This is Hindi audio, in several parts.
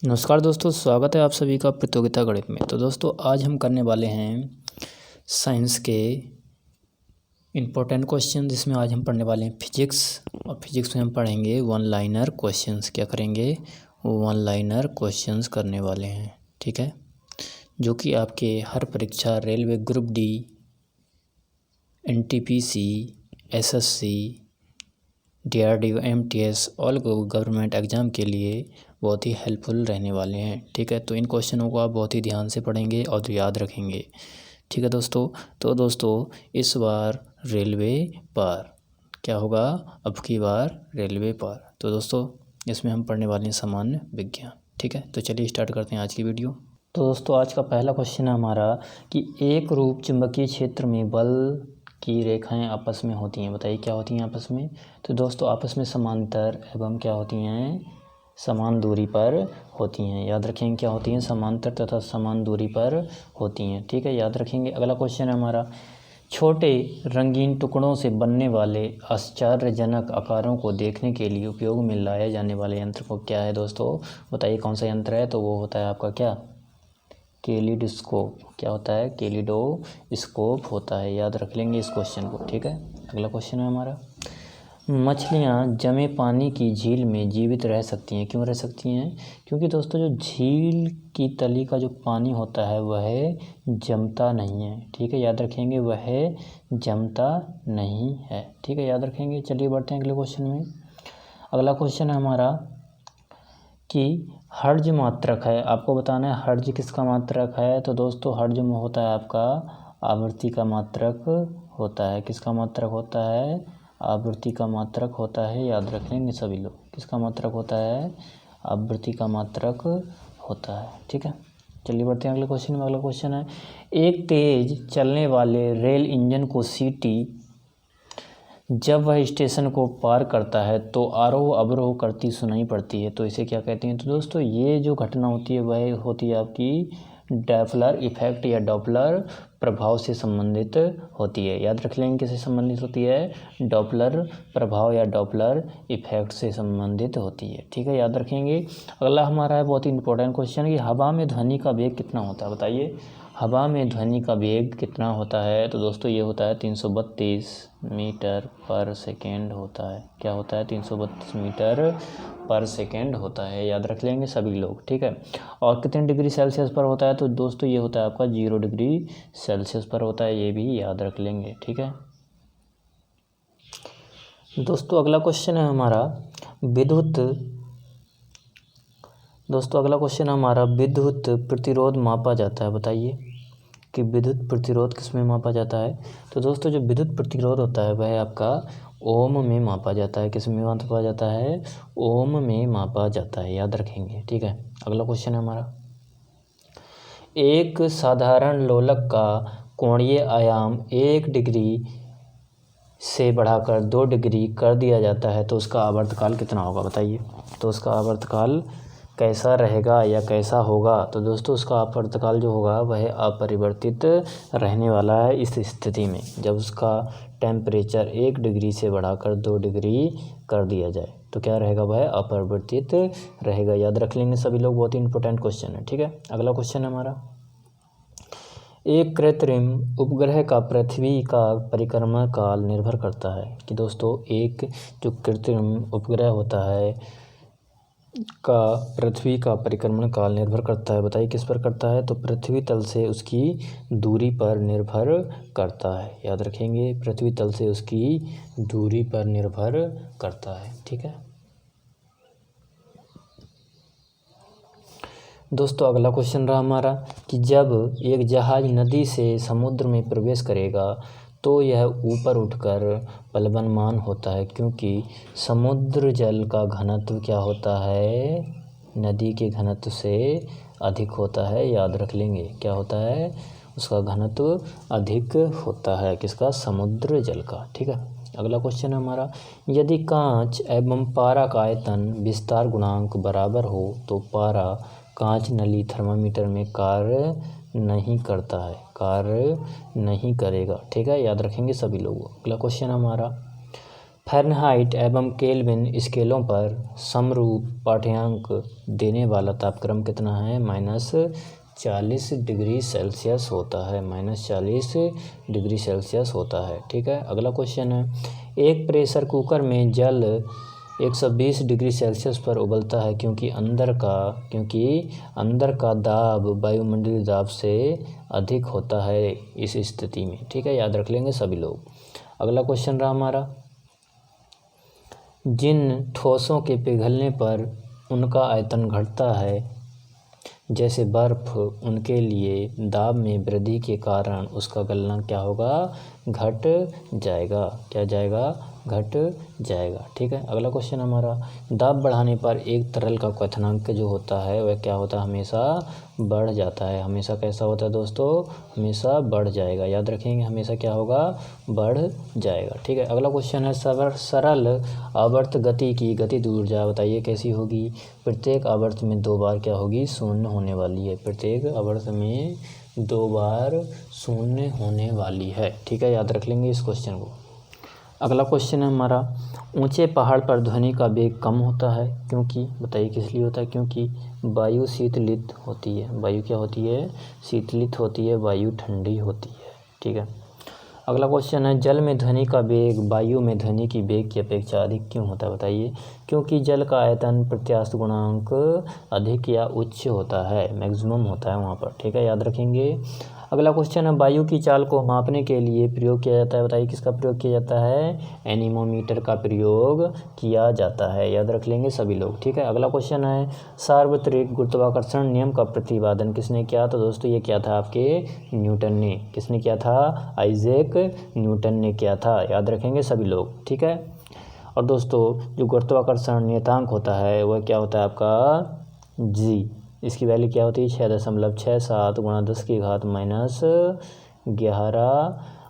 नमस्कार दोस्तों, स्वागत है आप सभी का प्रतियोगिता गणित में। तो दोस्तों आज हम करने वाले हैं साइंस के इम्पोर्टेंट क्वेश्चन, जिसमें आज हम पढ़ने वाले हैं फिजिक्स। और फिजिक्स में हम पढ़ेंगे वन लाइनर क्वेश्चंस। क्या करेंगे? वन लाइनर क्वेश्चंस करने वाले हैं, ठीक है, जो कि आपके हर परीक्षा railway group D, NTPC, SSC, DRDO, MTS all government exam के लिए बहुत ही हेल्पफुल रहने वाले हैं, ठीक है। तो इन क्वेश्चनों को आप बहुत ही ध्यान से पढ़ेंगे और याद रखेंगे, ठीक है दोस्तों। तो दोस्तों इस बार रेलवे पार क्या होगा? अब की बार रेलवे पार। तो दोस्तों इसमें हम पढ़ने वाले हैं सामान्य विज्ञान, ठीक है। तो चलिए स्टार्ट करते हैं आज की वीडियो। तो दोस्तों आज का पहला क्वेश्चन है हमारा कि एक रूप चुंबकीय क्षेत्र में बल की रेखाएं आपस में होती हैं। बताइए क्या होती हैं आपस में? तो दोस्तों आपस में समांतर एवं क्या होती हैं? समान दूरी पर होती हैं। याद रखेंगे क्या होती हैं? समांतर तथा समान दूरी पर होती हैं, ठीक है, याद रखेंगे। अगला क्वेश्चन है हमारा, छोटे रंगीन टुकड़ों से बनने वाले आश्चर्यजनक आकारों को देखने के लिए उपयोग में लाए जाने वाले यंत्र को क्या है दोस्तों? बताइए कौन सा यंत्र है? तो वो होता है आपका क्या? कैलिडोस्कोप। क्या होता है? कैलिडोस्कोप होता है। याद रख लेंगे इस क्वेश्चन को, ठीक है। अगला क्वेश्चन है हमारा, मछलियाँ जमे पानी की झील में जीवित रह सकती हैं। क्यों रह सकती हैं? क्योंकि दोस्तों जो झील की तली का जो पानी होता है वह जमता नहीं है, ठीक है, याद रखेंगे, वह जमता नहीं है, ठीक है, याद रखेंगे। चलिए बढ़ते हैं अगले क्वेश्चन में। अगला क्वेश्चन है हमारा कि हर्ज मात्रक है। आपको बताना है हर्ज किसका मात्रक है। तो दोस्तों हर्ज में होता है आपका आवृत्ति का मात्रक होता है। किसका मात्रक होता है? आवृत्ति का मात्रक होता है। याद रख लेंगे सभी लोग, किसका मात्रक होता है? आवृत्ति का मात्रक होता है, ठीक है। चलिए बढ़ते हैं अगले क्वेश्चन में। अगला क्वेश्चन है, एक तेज चलने वाले रेल इंजन को सीटी जब वह स्टेशन को पार करता है तो आरोह अवरोह करती सुनाई पड़ती है, तो इसे क्या कहते हैं? तो दोस्तों ये जो घटना होती है वह होती है आपकी डॉपलर इफेक्ट या डॉपलर प्रभाव से संबंधित होती है। याद रख लेंगे किससे संबंधित होती है? डॉपलर प्रभाव या डॉपलर इफेक्ट से संबंधित होती है, ठीक है, याद रखेंगे। अगला हमारा है बहुत ही इंपॉर्टेंट क्वेश्चन कि हवा में ध्वनि का वेग कितना होता है। बताइए हवा में ध्वनि का वेग कितना होता है? तो दोस्तों ये होता है 332 मीटर पर सेकेंड होता है। क्या होता है? 332 मीटर पर सेकेंड होता है। याद रख लेंगे सभी लोग, ठीक है। और कितने डिग्री सेल्सियस पर होता है? तो दोस्तों ये होता है आपका 0 डिग्री सेल्सियस पर होता है। ये भी याद रख लेंगे, ठीक है दोस्तों। अगला क्वेश्चन है हमारा विद्युत प्रतिरोध मापा जाता है। बताइए कि विद्युत प्रतिरोध किस में मापा जाता है? तो दोस्तों जो विद्युत प्रतिरोध होता है वह आपका ओम में मापा जाता है। किस में मापा जाता है? ओम में मापा जाता है। याद रखेंगे, ठीक है। अगला क्वेश्चन है हमारा, एक साधारण लोलक का कोणीय आयाम 1 डिग्री से बढ़ाकर 2 डिग्री कर दिया जाता है तो उसका आवर्तकाल कितना होगा? बताइए तो उसका आवर्तकाल कैसा रहेगा या कैसा होगा? तो दोस्तों उसका आवर्तकाल जो होगा वह अपरिवर्तित रहने वाला है इस स्थिति में, जब उसका टेम्परेचर 1 डिग्री से बढ़ाकर 2 डिग्री कर दिया जाए तो क्या रहेगा? वह अपरिवर्तित रहेगा। याद रख लेंगे सभी लोग, बहुत ही इंपॉर्टेंट क्वेश्चन है, ठीक है। अगला क्वेश्चन है हमारा, एक कृत्रिम उपग्रह का पृथ्वी का परिक्रमा काल निर्भर करता है। कि दोस्तों एक जो कृत्रिम उपग्रह होता है का पृथ्वी का परिक्रमण काल निर्भर करता है। बताइए किस पर करता है? तो पृथ्वी तल से उसकी दूरी पर निर्भर करता है। याद रखेंगे, पृथ्वी तल से उसकी दूरी पर निर्भर करता है, ठीक है दोस्तों। अगला क्वेश्चन रहा हमारा कि जब एक जहाज नदी से समुद्र में प्रवेश करेगा तो यह ऊपर उठकर प्लवनमान होता है, क्योंकि समुद्र जल का घनत्व क्या होता है? नदी के घनत्व से अधिक होता है। याद रख लेंगे क्या होता है? उसका घनत्व अधिक होता है। किसका? समुद्र जल का, ठीक है। अगला क्वेश्चन है हमारा, यदि कांच एवं पारा का आयतन विस्तार गुणांक बराबर हो तो पारा कांच नली थर्मामीटर में कार्य नहीं करता है, कार्य नहीं करेगा, ठीक है, याद रखेंगे सभी लोग। अगला क्वेश्चन हमारा, फ़ारेनहाइट एवं केल्विन स्केलों पर समरूप पाठ्यांक देने वाला तापक्रम कितना है? -40 डिग्री सेल्सियस होता है। -40 डिग्री सेल्सियस होता है। ठीक है। अगला क्वेश्चन है, एक प्रेशर कुकर में जल 120 डिग्री सेल्सियस पर उबलता है क्योंकि अंदर का दाब वायुमंडलीय दाब से अधिक होता है इस स्थिति में। ठीक है, याद रख लेंगे सभी लोग। अगला क्वेश्चन रहा हमारा, जिन ठोसों के पिघलने पर उनका आयतन घटता है जैसे बर्फ, उनके लिए दाब में वृद्धि के कारण उसका गलनांक क्या होगा? घट जाएगा। क्या जाएगा? घट जाएगा। ठीक है। अगला क्वेश्चन हमारा, दाब बढ़ाने पर एक तरल का क्वथनांक जो होता है वह क्या होता है? हमेशा बढ़ जाता है। हमेशा कैसा होता है दोस्तों? हमेशा बढ़ जाएगा। याद रखेंगे, हमेशा क्या होगा? बढ़ जाएगा। ठीक है। अगला क्वेश्चन है, सरल आवर्त गति की गतिज ऊर्जा बताइए कैसी होगी? प्रत्येक आवर्त में 2 बार क्या होगी? शून्य होने वाली है। प्रत्येक आवर्त में 2 बार शून्य होने वाली है। ठीक है, याद रख लेंगे इस क्वेश्चन को। अगला क्वेश्चन है हमारा, ऊंचे पहाड़ पर ध्वनि का वेग कम होता है क्योंकि, बताइए किस लिए होता है? क्योंकि वायु शीतलित होती है। वायु क्या होती है? शीतलित होती है। वायु ठंडी होती है। ठीक है। अगला क्वेश्चन है, जल में ध्वनि का वेग वायु में ध्वनि की वेग की अपेक्षा अधिक क्यों होता है? बताइए। क्योंकि जल का आयतन प्रत्यास्थ गुणांक अधिक या उच्च होता है, मैक्सिमम होता है वहाँ पर। ठीक है, याद रखेंगे। अगला क्वेश्चन है, वायु की चाल को मापने के लिए प्रयोग किया जाता है। बताइए किसका प्रयोग किया जाता है? एनीमोमीटर का प्रयोग किया जाता है। याद रख लेंगे सभी लोग। ठीक है। अगला क्वेश्चन है, सार्वत्रिक गुरुत्वाकर्षण नियम का प्रतिपादन किसने किया? तो दोस्तों ये क्या था आपके? न्यूटन ने। किसने किया था? आइजैक न्यूटन ने किया था। याद रखेंगे सभी लोग। ठीक है। और दोस्तों जो गुरुत्वाकर्षण नियतांक होता है वह क्या होता है आपका? जी। इसकी वैल्यू क्या होती है? 6.67 × 10⁻⁻11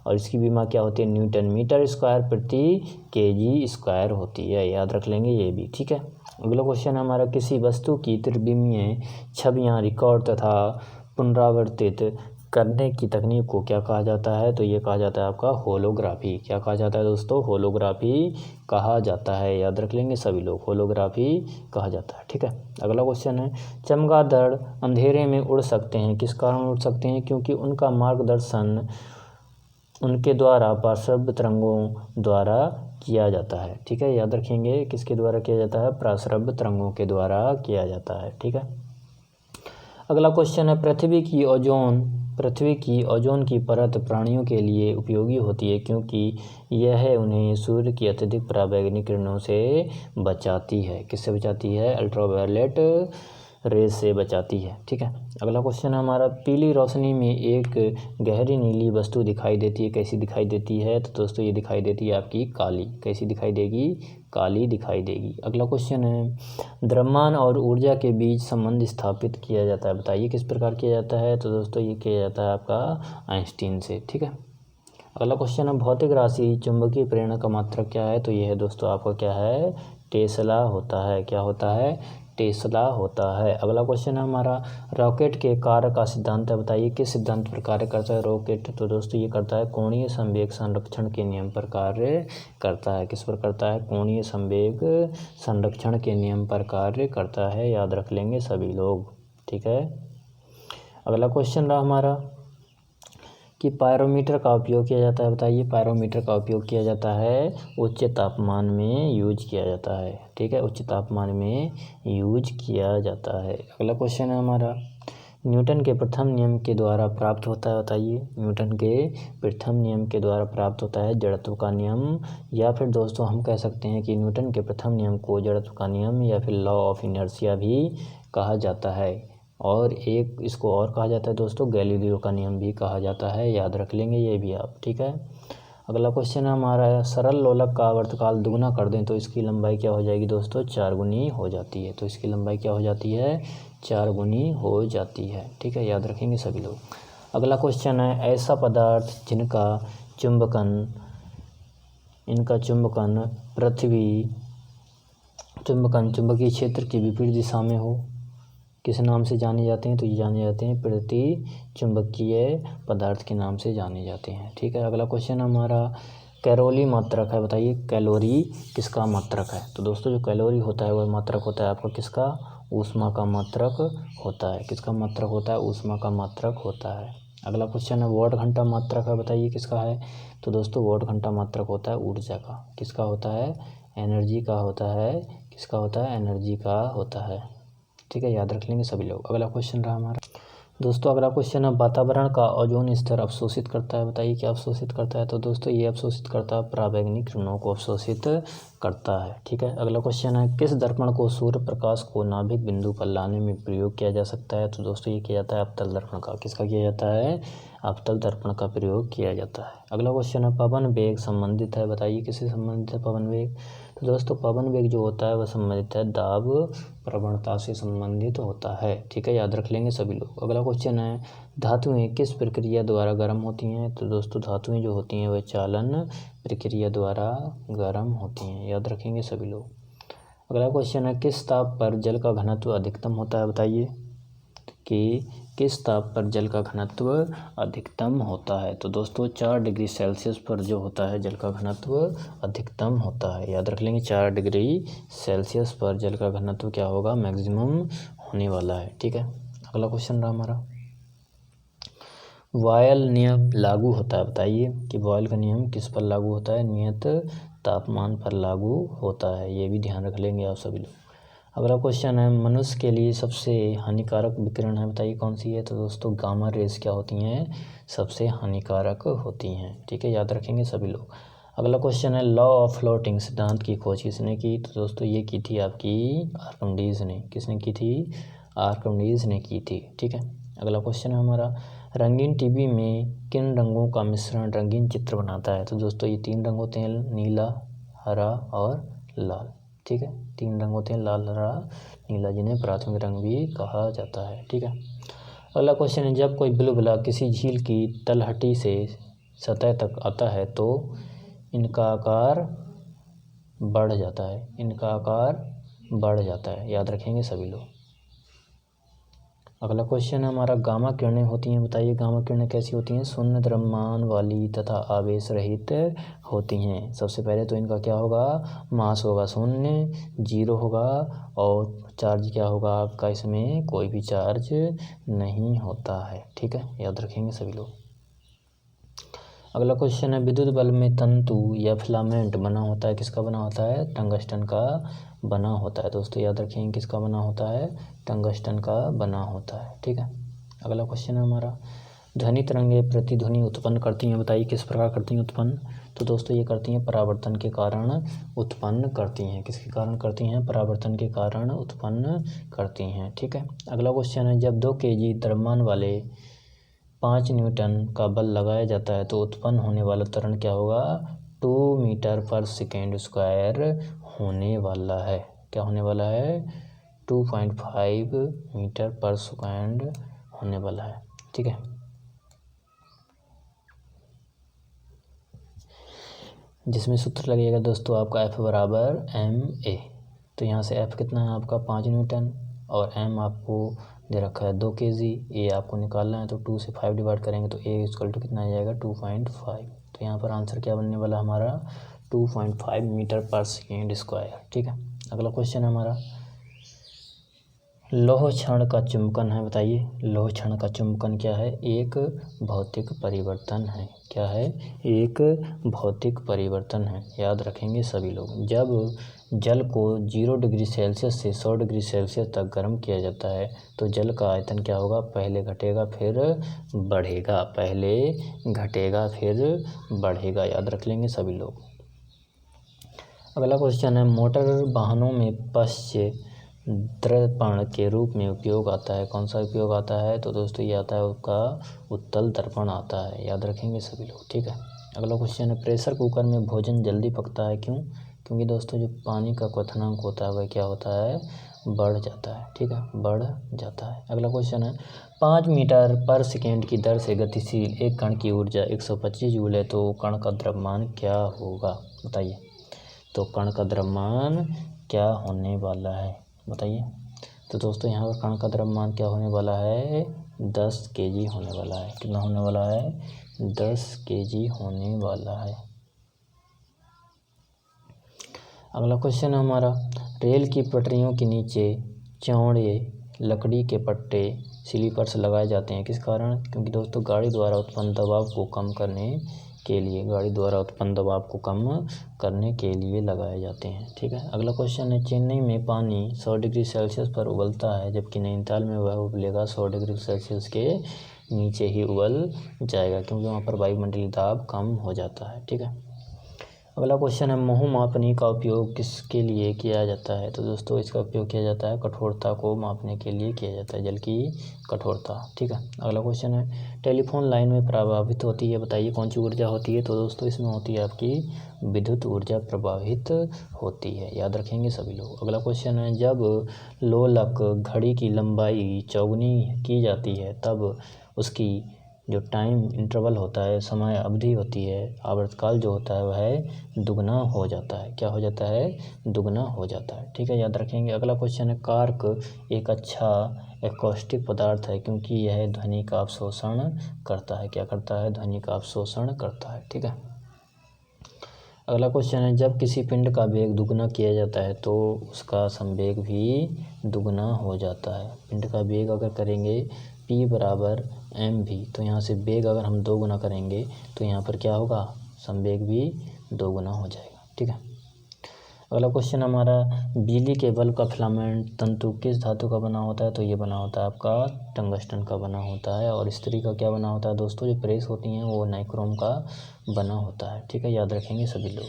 और इसकी विमा क्या होती है? न्यूटन मीटर स्क्वायर प्रति केजी स्क्वायर होती है। याद रख लेंगे ये भी। ठीक है। अगला क्वेश्चन हमारा, किसी वस्तु की त्रिविमीय छवियां रिकॉर्ड तथा पुनरावर्तित करने की तकनीक को क्या कहा जाता है? तो ये कहा जाता है आपका होलोग्राफी। क्या कहा जाता है दोस्तों? होलोग्राफी कहा जाता है। याद रख लेंगे सभी लोग, होलोग्राफी कहा जाता है। ठीक है। अगला क्वेश्चन है, चमगादड़ अंधेरे में उड़ सकते हैं, किस कारण उड़ सकते हैं? क्योंकि उनका मार्गदर्शन उनके द्वारा पार्श्व तरंगों द्वारा किया जाता है। ठीक है, याद रखेंगे किसके द्वारा किया जाता है? पार्श्व तरंगों के द्वारा किया जाता है। ठीक है। अगला क्वेश्चन है, पृथ्वी की ओजोन की परत प्राणियों के लिए उपयोगी होती है क्योंकि यह उन्हें सूर्य की अत्यधिक पराबैंगनी किरणों से बचाती है। किससे बचाती है? अल्ट्रावायलेट रेज से बचाती है। ठीक है। अगला क्वेश्चन है हमारा, पीली रोशनी में एक गहरी नीली वस्तु दिखाई देती है, कैसी दिखाई देती है? तो दोस्तों ये दिखाई देती है आपकी काली। कैसी दिखाई देगी? काली दिखाई देगी। अगला क्वेश्चन है, द्रव्यमान और ऊर्जा के बीच संबंध स्थापित किया जाता है। बताइए किस प्रकार किया जाता है? तो दोस्तों ये किया जाता है आपका आइंस्टीन से। ठीक है। अगला क्वेश्चन है, भौतिक राशि चुंबकीय प्रेरणा का मात्रक क्या है? तो ये है दोस्तों आपका क्या है? टेस्ला होता है। क्या होता है? टेस्ला होता है। अगला क्वेश्चन है हमारा, रॉकेट के कार्य का सिद्धांत है। बताइए किस सिद्धांत पर कार्य करता है रॉकेट? तो दोस्तों ये करता है कोणीय संवेग संरक्षण के नियम पर कार्य करता है। किस पर करता है? कोणीय संवेग संरक्षण के नियम पर कार्य करता है। याद रख लेंगे सभी लोग। ठीक है। अगला क्वेश्चन रहा हमारा कि पायरोमीटर का उपयोग किया जाता है। बताइए पायरोमीटर का उपयोग किया जाता है उच्च तापमान में यूज किया जाता है। ठीक है, उच्च तापमान में यूज किया जाता है। अगला क्वेश्चन है हमारा, न्यूटन के प्रथम नियम के द्वारा प्राप्त होता है। बताइए न्यूटन के प्रथम नियम के द्वारा प्राप्त होता है जड़त्व का नियम, या फिर दोस्तों हम कह सकते हैं कि न्यूटन के प्रथम नियम को जड़त्व का नियम या फिर लॉ ऑफ इनर्शिया भी कहा जाता है। और एक इसको और कहा जाता है दोस्तों गैलीलियो का नियम भी कहा जाता है। याद रख लेंगे ये भी आप। ठीक है। अगला क्वेश्चन है हमारा, सरल लोलक का आवर्तकाल दुगुना कर दें तो इसकी लंबाई क्या हो जाएगी दोस्तों? 4 गुनी हो जाती है। तो इसकी लंबाई क्या हो जाती है? 4 गुनी हो जाती है। ठीक है, याद रखेंगे सभी लोग। अगला क्वेश्चन है, ऐसा पदार्थ जिनका चुंबकन चुंबकीय क्षेत्र की विपरीत दिशा में हो, किस नाम से जाने जाते हैं? तो ये जाने जाते हैं प्रति चुंबकीय पदार्थ के नाम से जाने जाते हैं। ठीक है। अगला क्वेश्चन हमारा, कैलोरी मात्रक है, बताइए कैलोरी किसका मात्रक है। तो दोस्तों जो कैलोरी होता है वह मात्रक होता है आपका किसका, ऊष्मा का मात्रक होता है। किसका मात्रक होता है, ऊष्मा का मात्रक होता है। अगला क्वेश्चन है वाट घंटा मात्रक है, बताइए किसका है। तो दोस्तों वाट घंटा मात्रक होता है ऊर्जा का। किसका होता है, एनर्जी का होता है। किसका होता है, एनर्जी का होता है। ठीक है, याद रख लेंगे सभी लोग। अगला क्वेश्चन रहा हमारा दोस्तों, अगला क्वेश्चन है वातावरण का ओजोन स्तर अवशोषित करता है, बताइए क्या अवशोषित करता है। तो दोस्तों ये अवशोषित करता है पराबैंगनी किरणों को अवशोषित करता है। ठीक है, अगला क्वेश्चन है किस दर्पण को सूर्य प्रकाश को नाभिक बिंदु पर लाने में प्रयोग किया जा सकता है। तो दोस्तों ये किया जाता है अवतल दर्पण का। किसका किया जाता है, अवतल दर्पण का प्रयोग किया जाता है। अगला क्वेश्चन है पवन वेग संबंधित है, बताइए किससे संबंधित है पवन वेग। तो दोस्तों पवन वेग जो होता है वह संबंधित है दाब प्रवणता से संबंधित होता है। ठीक है, याद रख लेंगे सभी लोग। अगला क्वेश्चन है धातुएं किस प्रक्रिया द्वारा गर्म होती हैं। तो दोस्तों धातुएं जो होती हैं वह चालन प्रक्रिया द्वारा गर्म होती हैं, याद रखेंगे सभी लोग। अगला क्वेश्चन है किस ताप पर जल का घनत्व अधिकतम होता है, बताइए कि किस ताप पर जल का घनत्व अधिकतम होता है। तो दोस्तों 4 डिग्री सेल्सियस पर जो होता है जल का घनत्व अधिकतम होता है, याद रख लेंगे। 4 डिग्री सेल्सियस पर जल का घनत्व क्या होगा, मैक्सिमम होने वाला है। ठीक है, अगला क्वेश्चन रहा हमारा बॉयल नियम लागू होता है, बताइए कि बॉयल का नियम किस पर लागू होता है, नियत तापमान पर लागू होता है। ये भी ध्यान रख लेंगे आप सभी लोग। अगला क्वेश्चन है मनुष्य के लिए सबसे हानिकारक विकिरण है, बताइए कौन सी है। तो दोस्तों गामा रेज क्या होती हैं, सबसे हानिकारक होती हैं। ठीक है, याद रखेंगे सभी लोग। अगला क्वेश्चन है लॉ ऑफ फ्लोटिंग सिद्धांत की खोज किसने की। तो दोस्तों ये की थी आपकी आर्किमिडीज ने। किसने की थी, आर्किमिडीज ने की थी। ठीक है, अगला क्वेश्चन है हमारा रंगीन टीवी में किन रंगों का मिश्रण रंगीन चित्र बनाता है। तो दोस्तों ये 3 रंग होते हैं, नीला, हरा और लाल। ठीक है, 3 रंग होते हैं, लाल, हरा, नीला, जिन्हें प्राथमिक रंग भी कहा जाता है। ठीक है, अगला क्वेश्चन है जब कोई बुलबुला किसी झील की तलहटी से सतह तक आता है तो इनका आकार बढ़ जाता है। इनका आकार बढ़ जाता है, याद रखेंगे सभी लोग। अगला क्वेश्चन है हमारा गामा किरणें होती हैं, बताइए गामा किरणें कैसी होती हैं, शून्य द्रव्यमान वाली तथा आवेश रहित होती हैं। सबसे पहले तो इनका क्या होगा, मास होगा 0, 0 होगा और चार्ज क्या होगा आपका, इसमें कोई भी चार्ज नहीं होता है। ठीक है, याद रखेंगे सभी लोग। अगला क्वेश्चन है विद्युत बल्ब में तंतु या फिलामेंट बना होता है, किसका बना होता है, टंगस्टन का बना होता है। दोस्तों याद रखेंगे किसका बना होता है, टंगस्टन का बना होता है। ठीक है, अगला क्वेश्चन है हमारा ध्वनि तरंगें प्रतिध्वनि उत्पन्न करती हैं, बताइए किस प्रकार करती हैं उत्पन्न। तो दोस्तों ये करती हैं परावर्तन के कारण उत्पन्न करती हैं। किसके कारण करती हैं, परावर्तन के कारण उत्पन्न करती हैं। ठीक है, अगला क्वेश्चन है जब 2 kg द्रव्यमान वाले 5 न्यूटन का बल लगाया जाता है तो उत्पन्न होने वाला त्वरण क्या होगा, 2 मीटर पर सेकेंड स्क्वायर होने वाला है। क्या होने वाला है, 2.5 मीटर पर सेकेंड होने वाला है। ठीक है, जिसमें सूत्र लगेगा दोस्तों आपका F बराबर ma। तो यहाँ से F कितना है आपका 5 न्यूटन और m आपको दे रखा है 2 kg। ए आपको निकालना है तो 2 से 5 डिवाइड करेंगे तो ए इक्वल टू कितना आ जाएगा 2.5। तो यहाँ पर आंसर क्या बनने वाला हमारा 2.5 मीटर पर सेकेंड स्क्वायर। ठीक है, अगला क्वेश्चन है हमारा लौह क्षण का चुंबकन है, बताइए लौह क्षण का चुंबकन क्या है, एक भौतिक परिवर्तन है। क्या है, एक भौतिक परिवर्तन है, याद रखेंगे सभी लोग। जब जल को 0 डिग्री सेल्सियस से 100 डिग्री सेल्सियस तक गर्म किया जाता है तो जल का आयतन क्या होगा, पहले घटेगा फिर बढ़ेगा, पहले घटेगा फिर बढ़ेगा, याद रख लेंगे सभी लोग। अगला क्वेश्चन है मोटर वाहनों में पश्च दर्पण के रूप में उपयोग आता है, कौन सा उपयोग आता है। तो दोस्तों ये आता है उसका उत्तल दर्पण आता है, याद रखेंगे सभी लोग। ठीक है, अगला क्वेश्चन है प्रेशर कुकर में भोजन जल्दी पकता है, क्यों, क्योंकि दोस्तों जो पानी का क्वथनांक होता है वह क्या होता है, बढ़ जाता है। ठीक है, बढ़ जाता है। अगला क्वेश्चन है 5 मीटर पर सेकेंड की दर से गतिशील एक कण की ऊर्जा 125 जूल है तो कण का द्रव्यमान क्या होगा, बताइए। तो कण का द्रव्यमान क्या होने वाला है, बताइए। तो दोस्तों यहाँ पर कण का द्रव्यमान क्या होने वाला है, 10 kg होने वाला है। कितना होने वाला है, 10 kg होने वाला है। अगला क्वेश्चन है हमारा, रेल की पटरियों के नीचे चौड़े लकड़ी के पट्टे स्लीपर्स लगाए जाते हैं, किस कारण? क्योंकि दोस्तों गाड़ी द्वारा उत्पन्न दबाव को कम करने के लिए, गाड़ी द्वारा उत्पन्न दबाव को कम करने के लिए लगाए जाते हैं। ठीक है। अगला क्वेश्चन है, चेन्नई में पानी 100 डिग्री सेल्सियस पर उबलता है, जबकि नैनीताल में वह उबलेगा 100 डिग्री सेल्सियस के नीचे ही उबल जाएगा, क्योंकि वहाँ पर वायुमंडलीय दाब कम हो जाता है। ठीक है। अगला क्वेश्चन है, मोह मापनी का उपयोग किसके लिए किया जाता है? तो दोस्तों इसका उपयोग किया जाता है कठोरता को मापने के लिए किया जाता है, जल की कठोरता। ठीक है। अगला क्वेश्चन है, टेलीफोन लाइन में प्रभावित होती है, बताइए कौन सी ऊर्जा होती है? तो दोस्तों इसमें होती है आपकी विद्युत ऊर्जा प्रभावित होती है, याद रखेंगे सभी लोग। अगला क्वेश्चन है, जब लोलक घड़ी की लंबाई चौगुनी की जाती है तब उसकी जो टाइम इंटरवल होता है, समय अवधि होती है, आवर्तकाल जो होता है वह दुगना हो जाता है। क्या हो जाता है? दुगना हो जाता है। ठीक है, याद रखेंगे। अगला क्वेश्चन है, कार्क एक अच्छा एकॉस्टिक पदार्थ है क्योंकि यह ध्वनि का अवशोषण करता है। क्या करता है? ध्वनि का अवशोषण करता है। ठीक है। अगला क्वेश्चन है, जब किसी पिंड का वेग दुगना किया जाता है तो उसका संवेग भी दुगना हो जाता है। पिंड का वेग अगर करेंगे p बराबर mv, तो यहाँ से वेग अगर हम 2 गुना करेंगे तो यहाँ पर क्या होगा? संवेग भी 2 गुना हो जाएगा। ठीक है। अगला क्वेश्चन हमारा, बिजली के बल्ब का फिलामेंट तंतु किस धातु का बना होता है? तो ये बना होता है आपका टंगस्टन का बना होता है। और स्त्री का क्या बना होता है दोस्तों? जो प्रेस होती हैं वो नाइक्रोम का बना होता है। ठीक है, याद रखेंगे सभी लोग।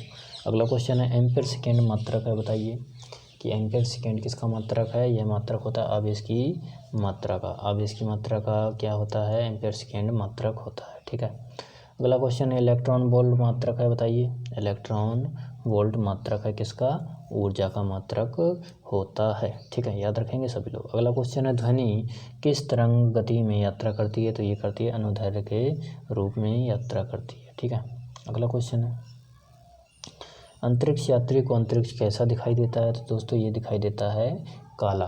अगला क्वेश्चन है, एम्पीयर सेकेंड मात्रक है, बताइए कि एम्पीयर सेकेंड किसका मात्रक है? यह मात्रक होता है आवेश की मात्रा का। आवेश की मात्रा का क्या होता है? एम्पीयर सेकेंड मात्रक होता है। ठीक है। अगला क्वेश्चन है, इलेक्ट्रॉन वोल्ट मात्रक है, बताइए। इलेक्ट्रॉन वोल्ट मात्रक है किसका? ऊर्जा का मात्रक होता है। ठीक है, याद रखेंगे सभी लोग। अगला क्वेश्चन है, ध्वनि किस तरंग गति में यात्रा करती है? तो ये करती है अनुदैर्ध्य के रूप में यात्रा करती है। ठीक है। अगला क्वेश्चन है, अंतरिक्ष यात्री को अंतरिक्ष कैसा दिखाई देता है? तो दोस्तों ये दिखाई देता है काला।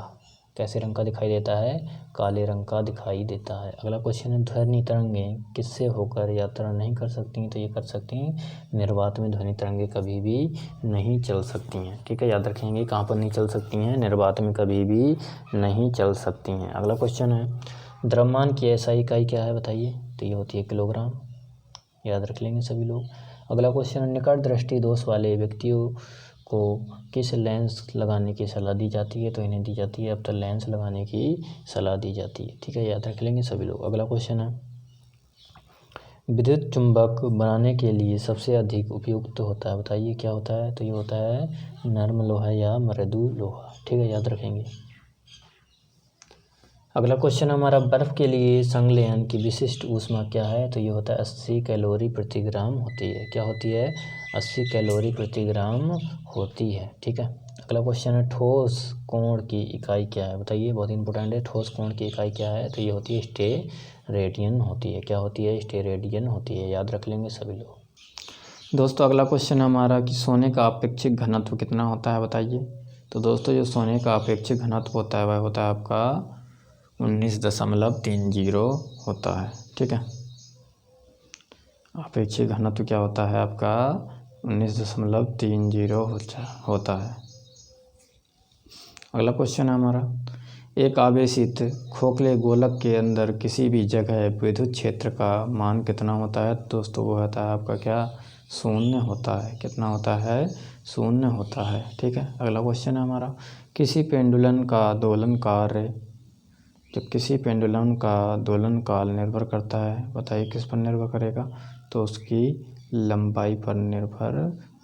कैसे रंग का दिखाई देता है? काले रंग का दिखाई देता है। अगला क्वेश्चन है, ध्वनि तरंगें किससे होकर यात्रा नहीं कर सकती? तो ये कर सकती हैं निर्वात में। ध्वनि तरंगें कभी भी नहीं चल सकती हैं। ठीक है, याद रखेंगे। कहाँ पर नहीं चल सकती हैं? निर्वात में कभी भी नहीं चल सकती हैं। अगला क्वेश्चन है, द्रव्यमान की SI इकाई क्या है, बताइए। तो ये होती है किलोग्राम, याद रख लेंगे सभी लोग। अगला क्वेश्चन है, निकट दृष्टि दोष वाले व्यक्तियों को किस लेंस लगाने की सलाह दी जाती है? तो इन्हें दी जाती है अब तक लेंस लगाने की सलाह दी जाती है। ठीक है, याद रख लेंगे सभी लोग। अगला क्वेश्चन है, विद्युत चुंबक बनाने के लिए सबसे अधिक उपयुक्त होता है, बताइए क्या होता है? तो ये होता है नर्म लोहा या मृदु लोहा। ठीक है, याद रखेंगे। अगला क्वेश्चन हमारा, बर्फ़ के लिए संलयन की विशिष्ट ऊष्मा क्या है? तो ये होता है 80 कैलोरी प्रति ग्राम होती है। क्या होती है? 80 कैलोरी प्रति ग्राम होती है। ठीक है। अगला क्वेश्चन है, ठोस कोण की इकाई क्या है? बताइए, बहुत इंपॉर्टेंट है। ठोस कोण की इकाई क्या है? तो ये होती है स्टेरेडियन होती है। क्या होती है? स्टेरेडियन होती है, याद रख लेंगे सभी लोग। दोस्तों अगला क्वेश्चन हमारा कि सोने का अपेक्षित घनत्व कितना होता है, बताइए। तो दोस्तों जो सोने का अपेक्षित घनत्व होता है वह होता है आपका 19.30 होता है। ठीक है, अपेक्षित घनत्व क्या होता है आपका? 19.30 होता है। अगला क्वेश्चन है हमारा, एक आवेशित खोखले गोलक के अंदर किसी भी जगह विद्युत क्षेत्र का मान कितना होता है? दोस्तों वो होता है आपका क्या? 0 होता है। कितना होता है? 0 होता है। ठीक है। अगला क्वेश्चन है हमारा, किसी पेंडुलम का दोलन कार्य, जब किसी पेंडुलम का दोलन काल निर्भर करता है, बताइए किस पर निर्भर करेगा? तो उसकी लंबाई पर निर्भर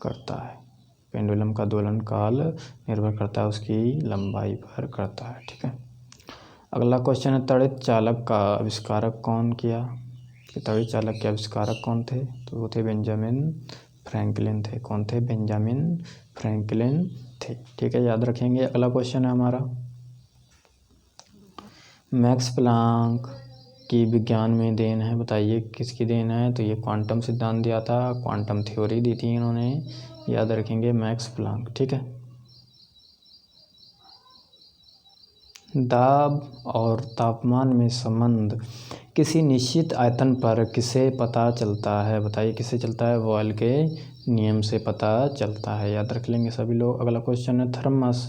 करता है। पेंडुलम का दोलन काल निर्भर करता है उसकी लंबाई पर करता है। ठीक है। अगला क्वेश्चन है, त्वरित चालक का आविष्कारक कौन किया? त्वरित चालक के आविष्कारक कौन थे? तो वो थे बेंजामिन फ्रैंकलिन थे। कौन थे? बेंजामिन फ्रैंकलिन थे। ठीक है, याद रखेंगे। अगला क्वेश्चन है हमारा, मैक्स प्लांक की विज्ञान में देन है, बताइए किसकी देन है? तो ये क्वांटम सिद्धांत दिया था, क्वांटम थ्योरी दी थी इन्होंने, याद रखेंगे मैक्स प्लांक। ठीक है। दाब और तापमान में संबंध किसी निश्चित आयतन पर किसे पता चलता है? बताइए किससे चलता है? बॉयल के नियम से पता चलता है, याद रख लेंगे सभी लोग। अगला क्वेश्चन है, थर्मस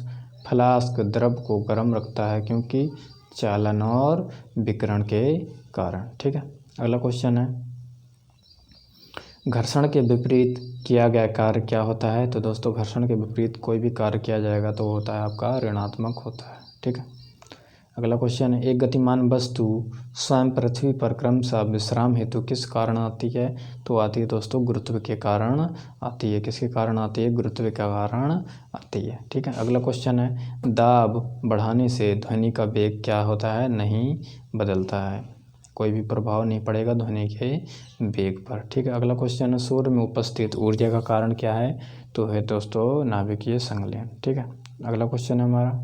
फ्लास्क द्रव को गर्म रखता है क्योंकि चालन और विकिरण के कारण। ठीक है। अगला क्वेश्चन है, घर्षण के विपरीत किया गया कार्य क्या होता है। तो दोस्तों घर्षण के विपरीत कोई भी कार्य किया जाएगा तो होता है आपका ऋणात्मक होता है। ठीक है। अगला क्वेश्चन है, एक गतिमान वस्तु स्वयं पृथ्वी पर क्रमशः विश्राम हेतु किस कारण आती है। तो आती है दोस्तों गुरुत्व के कारण आती है। किसके कारण आती है, गुरुत्व के कारण आती है। ठीक है। अगला क्वेश्चन है, दाब बढ़ाने से ध्वनि का वेग क्या होता है, नहीं बदलता है, कोई भी प्रभाव नहीं पड़ेगा ध्वनि के वेग पर। ठीक है। अगला क्वेश्चन है, सूर्य में उपस्थित ऊर्जा का कारण क्या है। तो है दोस्तों नाभिकीय संलयन। ठीक है। अगला क्वेश्चन है हमारा,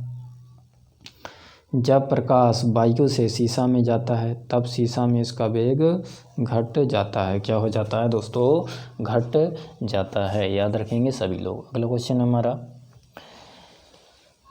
जब प्रकाश वायु से शीशा में जाता है तब शीशा में इसका वेग घट जाता है। क्या हो जाता है दोस्तों, घट जाता है, याद रखेंगे सभी लोग। अगला क्वेश्चन हमारा,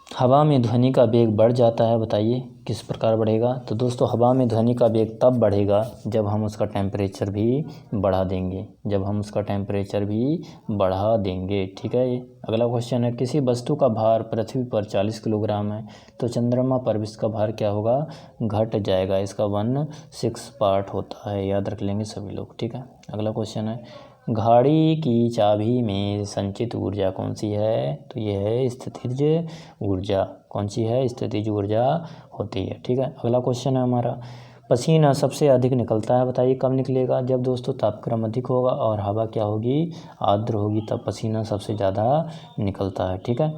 हवा में ध्वनि का वेग बढ़ जाता है, बताइए किस प्रकार बढ़ेगा। तो दोस्तों हवा में ध्वनि का वेग तब बढ़ेगा जब हम उसका टेम्परेचर भी बढ़ा देंगे, जब हम उसका टेम्परेचर भी बढ़ा देंगे। ठीक है। अगला क्वेश्चन है, किसी वस्तु का भार पृथ्वी पर 40 किलोग्राम है तो चंद्रमा पर इसका भार क्या होगा, घट जाएगा, इसका 1/6 पार्ट होता है, याद रख लेंगे सभी लोग। ठीक है। अगला क्वेश्चन है, घड़ी की चाबी में संचित ऊर्जा कौन सी है। तो यह है स्थितिज ऊर्जा। कौन सी है, स्थितिज ऊर्जा होती है। ठीक है। अगला क्वेश्चन है हमारा, पसीना सबसे अधिक निकलता है, बताइए कब निकलेगा। जब दोस्तों तापक्रम अधिक होगा और हवा क्या होगी, आर्द्र होगी, तब पसीना सबसे ज़्यादा निकलता है। ठीक है।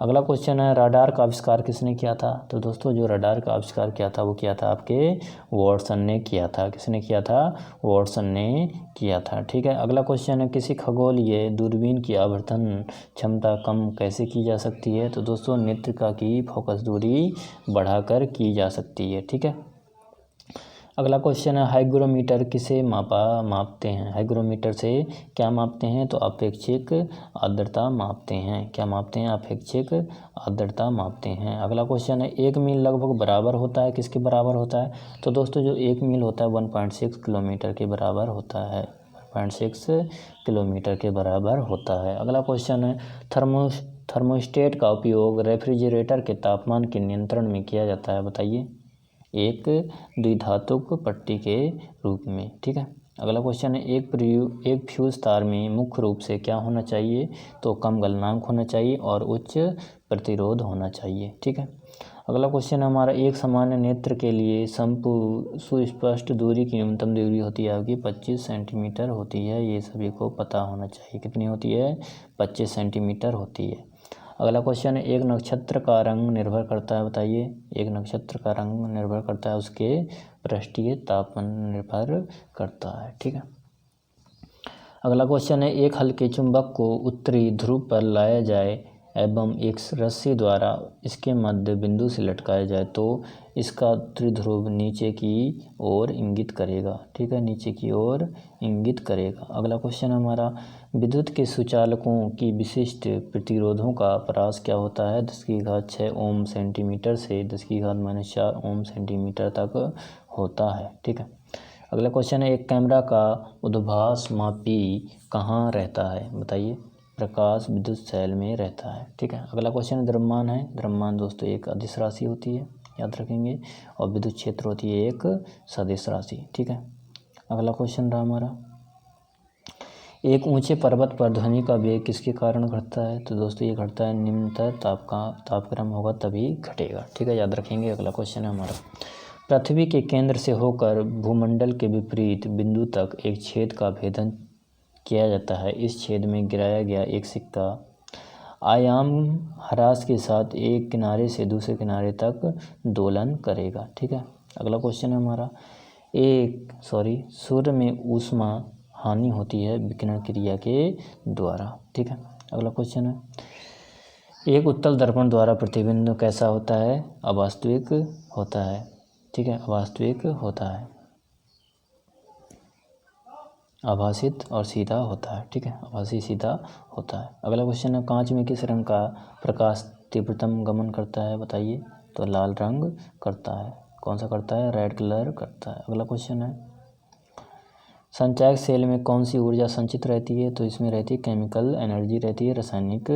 अगला क्वेश्चन है, रडार का आविष्कार किसने किया था। तो दोस्तों जो रडार का आविष्कार किया था वो किया था आपके वॉटसन ने किया था। किसने किया था, वॉटसन ने किया था। ठीक है। अगला क्वेश्चन है, किसी खगोलीय दूरबीन की आवर्धन क्षमता कम कैसे की जा सकती है। तो दोस्तों नेत्रिका की फोकस दूरी बढ़ाकर की जा सकती है। ठीक है। अगला क्वेश्चन है, हाइग्रोमीटर किसे मापते हैं। हाइग्रोमीटर से क्या मापते हैं। तो अपेक्षिक आर्द्रता मापते हैं। क्या मापते हैं, अपेक्षिक आर्द्रता मापते हैं। अगला क्वेश्चन है, 1 मील लगभग बराबर होता है, किसके बराबर होता है। तो दोस्तों जो 1 मील होता है 1.6 किलोमीटर के बराबर होता है, 1.6 किलोमीटर के बराबर होता है। अगला क्वेश्चन है, थर्मोस्टेट का उपयोग रेफ्रिजरेटर के तापमान के नियंत्रण में किया जाता है, बताइए, एक द्विधातुक पट्टी के रूप में। ठीक है। अगला क्वेश्चन है, एक फ्यूज तार में मुख्य रूप से क्या होना चाहिए। तो कम गलनांक होना चाहिए और उच्च प्रतिरोध होना चाहिए। ठीक है। अगला क्वेश्चन हमारा, एक सामान्य नेत्र के लिए सुस्पष्ट दूरी की न्यूनतम दूरी होती है आपकी 25 सेंटीमीटर होती है, ये सभी को पता होना चाहिए। कितनी होती है, 25 सेंटीमीटर होती है। अगला क्वेश्चन है, एक नक्षत्र का रंग निर्भर करता है, बताइए, एक नक्षत्र का रंग निर्भर करता है उसके पृष्ठीय तापमान निर्भर करता है। ठीक है। अगला क्वेश्चन है, एक हल्के चुंबक को उत्तरी ध्रुव पर लाया जाए एवं एक रस्सी द्वारा इसके मध्य बिंदु से लटकाया जाए तो इसका उत्तरी ध्रुव नीचे की ओर इंगित करेगा। ठीक है, नीचे की ओर इंगित करेगा। अगला क्वेश्चन हमारा, विद्युत के सुचालकों की विशिष्ट प्रतिरोधों का परास क्या होता है। 10⁻6 ओम सेंटीमीटर से 10⁻⁻4 ओम सेंटीमीटर तक होता है। ठीक है। अगला क्वेश्चन है, एक कैमरा का उद्भास मापी कहाँ रहता है, बताइए, प्रकाश विद्युत सेल में रहता है। ठीक है। अगला क्वेश्चन द्रव्यमान है। द्रव्यमान दोस्तों एक अदिश राशि होती है, याद रखेंगे, और विद्युत क्षेत्र होती है एक सदिश राशि। ठीक है। अगला क्वेश्चन रहा हमारा, एक ऊंचे पर्वत पर ध्वनि का वेग किसके कारण घटता है। तो दोस्तों ये घटता है निम्नतर तापक्रम होगा तभी घटेगा। ठीक है, याद रखेंगे। अगला क्वेश्चन है हमारा, पृथ्वी के केंद्र से होकर भूमंडल के विपरीत बिंदु तक एक छेद का भेदन किया जाता है। इस छेद में गिराया गया एक सिक्का आयाम ह्रास के साथ एक किनारे से दूसरे किनारे तक दोलन करेगा। ठीक है। अगला क्वेश्चन है हमारा, सूर्य में ऊष्मा हानि होती है विकिरण क्रिया के द्वारा। ठीक है। अगला क्वेश्चन है, एक उत्तल दर्पण द्वारा प्रतिबिंब कैसा होता है, अवास्तविक होता है। ठीक है, अवास्तविक होता है, आभासित और सीधा होता है। ठीक है, आभासी सीधा होता है। अगला क्वेश्चन है, कांच में किस रंग का प्रकाश तीव्रतम गमन करता है, बताइए। तो लाल रंग करता है। कौन सा करता है, रेड कलर करता है। अगला क्वेश्चन है, संचायक सेल में कौन सी ऊर्जा संचित रहती है? तो इसमें रहती है केमिकल एनर्जी रहती है, रासायनिक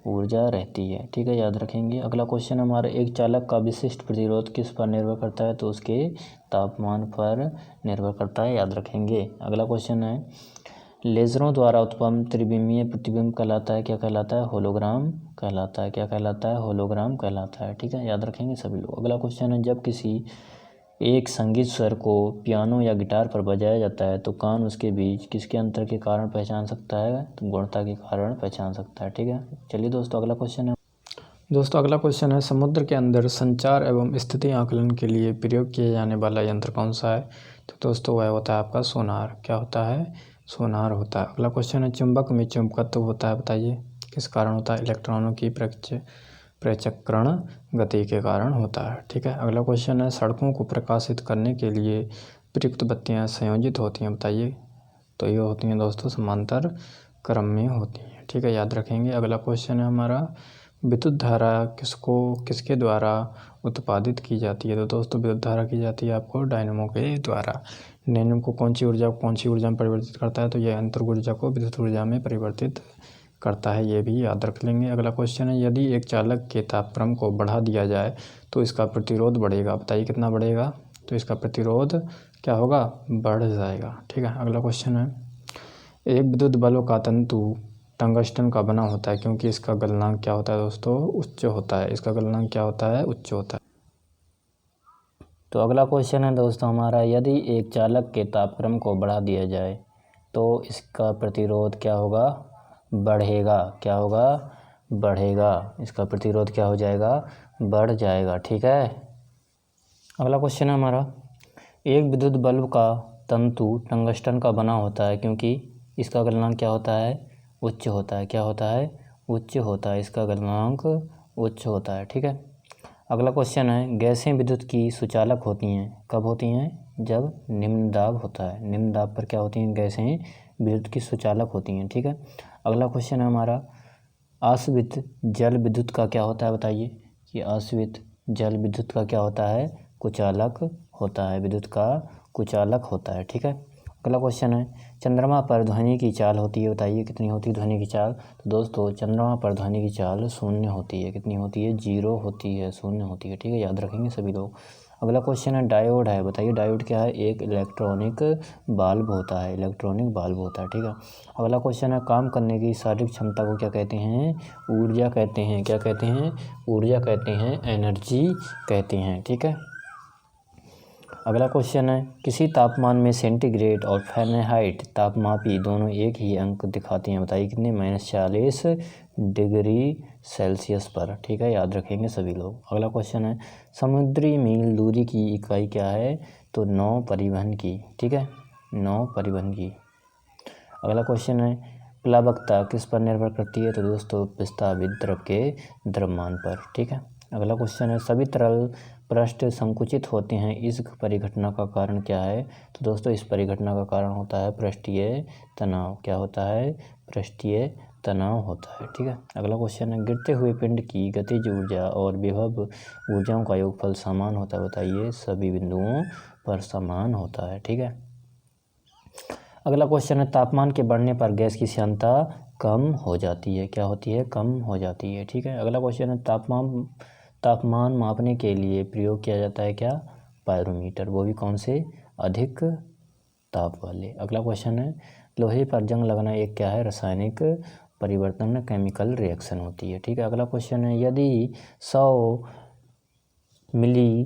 ऊर्जा रहती है। ठीक है, याद रखेंगे। अगला क्वेश्चन हमारा, एक चालक का विशिष्ट प्रतिरोध किस पर निर्भर करता है? तो उसके तापमान पर निर्भर करता है, याद रखेंगे। अगला क्वेश्चन है, लेजरों द्वारा उत्पन्न त्रिविमीय प्रतिबिंब कहलाता है, क्या कहलाता है? होलोग्राम कहलाता है। क्या कहलाता है? होलोग्राम कहलाता है। ठीक है, याद रखेंगे सभी लोग। अगला क्वेश्चन है, जब किसी एक संगीत स्वर को पियानो या गिटार पर बजाया जाता है तो कान उसके बीच किसके अंतर के कारण पहचान सकता है? तो गुणता के कारण पहचान सकता है। ठीक है, चलिए दोस्तों अगला क्वेश्चन है। दोस्तों अगला क्वेश्चन है, समुद्र के अंदर संचार एवं स्थिति आकलन के लिए प्रयोग किया जाने वाला यंत्र कौन सा है? तो दोस्तों वह होता है आपका सोनार। क्या होता है? सोनार होता है। अगला क्वेश्चन है, चुंबक में चुंबकत्व होता है, बताइए किस कारण होता है? इलेक्ट्रॉनों की प्रचक्रण गति के कारण होता है। ठीक है, अगला क्वेश्चन है, सड़कों को प्रकाशित करने के लिए प्रयुक्त बत्तियां संयोजित होती हैं, बताइए। तो ये होती हैं दोस्तों समांतर क्रम में होती हैं। ठीक है, याद रखेंगे। अगला क्वेश्चन है हमारा, विद्युत धारा किसके द्वारा उत्पादित की जाती है? तो दोस्तों विद्युत धारा की जाती है आपको डायनेमो के द्वारा। डायनेमो को कौन सी ऊर्जा में परिवर्तित करता है? तो यह अंतर ऊर्जा को विद्युत ऊर्जा में परिवर्तित करता है, ये भी याद रख लेंगे। अगला क्वेश्चन है, यदि एक चालक के तापक्रम को बढ़ा दिया जाए तो इसका प्रतिरोध बढ़ेगा, बताइए कितना बढ़ेगा? तो इसका प्रतिरोध क्या होगा? बढ़ जाएगा। ठीक है, अगला क्वेश्चन है, एक विद्युत बल्ब का तंतु टंगस्टन का बना होता है क्योंकि इसका गलनांक क्या होता है दोस्तों? उच्च होता है। इसका गलनांक क्या होता है? उच्च होता है। तो अगला क्वेश्चन है दोस्तों हमारा, यदि एक चालक के तापक्रम को बढ़ा दिया जाए तो इसका प्रतिरोध क्या होगा? बढ़ेगा। क्या होगा? बढ़ेगा। इसका प्रतिरोध क्या हो जाएगा? बढ़ जाएगा। ठीक है, अगला क्वेश्चन है हमारा, एक विद्युत बल्ब का तंतु टंगस्टन का बना होता है क्योंकि इसका गलनांक क्या होता है? उच्च होता है। क्या होता है? उच्च होता है। इसका गलनांक उच्च होता है। ठीक है, अगला क्वेश्चन है, गैसें विद्युत की सुचालक होती हैं, कब होती हैं? जब निम्न दाब होता है। निम्न दाब पर क्या होती हैं? गैसें विद्युत की सुचालक होती हैं। ठीक है, अगला क्वेश्चन है हमारा, आश्रित जल विद्युत का क्या होता है, बताइए। कि आश्रित जल विद्युत का क्या होता है? कुचालक होता है। विद्युत का कुचालक होता है। ठीक है, अगला क्वेश्चन है, चंद्रमा पर ध्वनि की चाल होती है, बताइए कितनी होती है ध्वनि की चाल? तो दोस्तों चंद्रमा पर ध्वनि की चाल शून्य होती है। कितनी होती है? 0 होती है, शून्य होती है। ठीक है, याद रखेंगे सभी लोग। अगला क्वेश्चन है, डायोड है, बताइए डायोड क्या है? एक इलेक्ट्रॉनिक बाल्ब होता है। इलेक्ट्रॉनिक बाल्ब होता है। ठीक है, अगला क्वेश्चन है, काम करने की शारीरिक क्षमता को क्या कहते हैं? ऊर्जा कहते हैं। क्या कहते हैं? ऊर्जा कहते हैं, एनर्जी कहते हैं। ठीक है, अगला क्वेश्चन है, किसी तापमान में सेंटीग्रेड और फ़ारेनहाइट तापमापी दोनों एक ही अंक दिखाते हैं, बताइए कितने? -40 डिग्री सेल्सियस पर। ठीक है, याद रखेंगे सभी लोग। अगला क्वेश्चन है, समुद्री मील दूरी की इकाई क्या है? तो नौ परिवहन की। ठीक है, नौ परिवहन की। अगला क्वेश्चन है, प्लावकता किस पर निर्भर करती है? तो दोस्तों प्रस्तावित द्रव के द्रव्यमान पर। ठीक है, अगला क्वेश्चन है, सभी तरल पृष्ठ संकुचित होते हैं, इस परिघटना का कारण क्या है? तो दोस्तों इस परिघटना का कारण होता है पृष्ठीय तनाव। क्या होता है? पृष्ठीय तनाव होता है। ठीक है, अगला क्वेश्चन है, गिरते हुए पिंड की गतिज ऊर्जा और विभव ऊर्जाओं का योगफल समान होता है, बताइए। सभी बिंदुओं पर समान होता है। ठीक है, अगला क्वेश्चन है, तापमान के बढ़ने पर गैस की श्यानता कम हो जाती है। क्या होती है? कम हो जाती है। ठीक है, अगला क्वेश्चन है, तापमान मापने के लिए प्रयोग किया जाता है क्या? पायरोमीटर। वो भी कौन से? अधिक ताप वाले। अगला क्वेश्चन है, लोहे पर जंग लगना एक क्या है? रासायनिक परिवर्तन, केमिकल रिएक्शन होती है। ठीक है, अगला क्वेश्चन है, यदि 100 मिली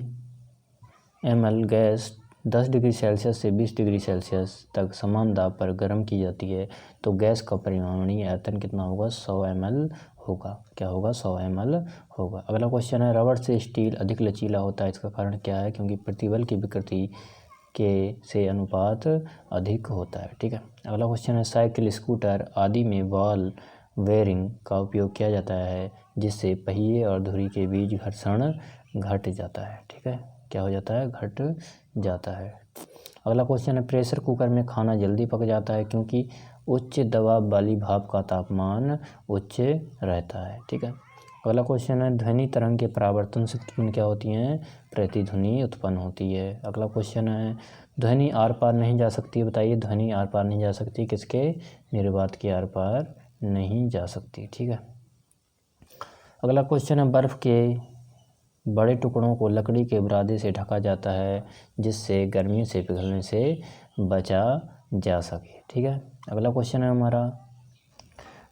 ml गैस 10 डिग्री सेल्सियस से 20 डिग्री सेल्सियस तक समान दाब पर गर्म की जाती है तो गैस का परिमाणीय आयतन कितना होगा? 100 ml होगा। क्या होगा? 100 ml होगा। अगला क्वेश्चन है, रबर से स्टील अधिक लचीला होता है, इसका कारण क्या है? क्योंकि प्रतिबल की विकृति के से अनुपात अधिक होता है। ठीक है, अगला क्वेश्चन है, साइकिल, स्कूटर आदि में बॉल बेयरिंग का उपयोग किया जाता है जिससे पहिए और धुरी के बीच घर्षण घट जाता है। ठीक है, क्या हो जाता है? घट जाता है। अगला क्वेश्चन है, प्रेशर कुकर में खाना जल्दी पक जाता है क्योंकि उच्च दबाव वाली भाप का तापमान उच्च रहता है। ठीक है, अगला क्वेश्चन है ध्वनि तरंग के परावर्तन से उत्पन्न क्या होती हैं, प्रतिध्वनि उत्पन्न होती है। अगला क्वेश्चन है ध्वनि आर पार नहीं जा सकती, बताइए ध्वनि आर पार नहीं जा सकती, किसके, निर्वात के आर पार नहीं जा सकती। ठीक है। अगला क्वेश्चन है बर्फ़ के बड़े टुकड़ों को लकड़ी के बुरादे से ढका जाता है जिससे गर्मियों से पिघलने से बचा जा सके। ठीक है। अगला क्वेश्चन है हमारा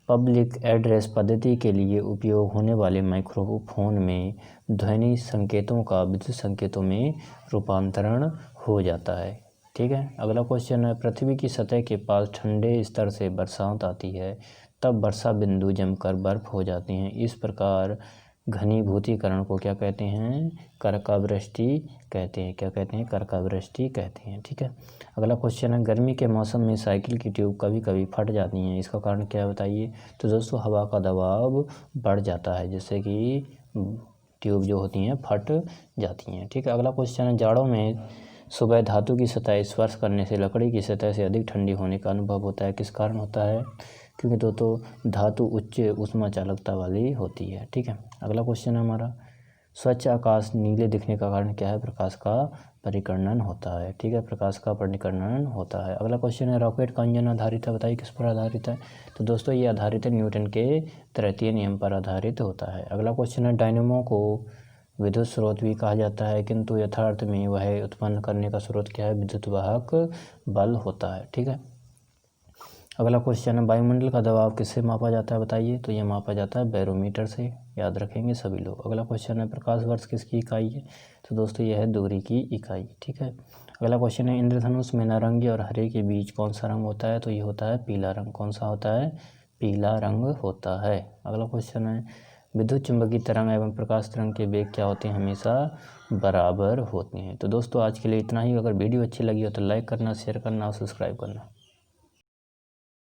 पब्लिक एड्रेस पद्धति के लिए उपयोग होने वाले माइक्रोफोन में ध्वनि संकेतों का विद्युत संकेतों में रूपांतरण हो जाता है। ठीक है। अगला क्वेश्चन है पृथ्वी की सतह के पास ठंडे स्तर से बरसात आती है तब वर्षा बिंदु जमकर बर्फ हो जाती हैं, इस प्रकार घनीभूतीकरण को क्या कहते हैं, कर्कावृष्टि कहते हैं। क्या कहते हैं, कर्कावृष्टि कहते हैं। ठीक है। अगला क्वेश्चन है गर्मी के मौसम में साइकिल की ट्यूब कभी कभी फट जाती हैं, इसका कारण क्या है बताइए। तो दोस्तों हवा का दबाव बढ़ जाता है जिससे कि ट्यूब जो होती हैं फट जाती हैं। ठीक है। अगला क्वेश्चन है जाड़ों में सुबह धातु की सतह स्पर्श करने से लकड़ी की सतह से अधिक ठंडी होने का अनुभव होता है, किस कारण होता है, क्योंकि दोस्तों धातु उच्च ऊष्मा चालकता वाली होती है। ठीक है। अगला क्वेश्चन है हमारा स्वच्छ आकाश नीले दिखने का कारण क्या है, प्रकाश का परिकर्णन होता है। ठीक है। प्रकाश का परिकर्णन होता है। अगला क्वेश्चन है रॉकेट का इंजन आधारित है, बताइए किस पर आधारित है। तो दोस्तों ये आधारित है न्यूटन के तृतीय नियम पर आधारित होता है। अगला क्वेश्चन है डायनेमो को विद्युत स्रोत भी कहा जाता है किंतु यथार्थ में वह उत्पन्न करने का स्रोत क्या है, विद्युत वाहक बल होता है। ठीक है। अगला क्वेश्चन है वायुमंडल का दबाव किससे मापा जाता है, बताइए। तो ये मापा जाता है बैरोमीटर से, याद रखेंगे सभी लोग। अगला क्वेश्चन है प्रकाश वर्ष किसकी इकाई है, तो दोस्तों यह है दूरी की इकाई। ठीक है। अगला क्वेश्चन है इंद्रधनुष में नारंगी और हरे के बीच कौन सा रंग होता है, तो ये होता है पीला रंग। कौन सा होता है, पीला रंग होता है। अगला क्वेश्चन है विद्युत चुंबकीय तरंग एवं प्रकाश तरंग के वेग क्या होते हैं, हमेशा बराबर होते हैं। तो दोस्तों आज के लिए इतना ही। अगर वीडियो अच्छी लगी हो तो लाइक करना, शेयर करना और सब्सक्राइब करना।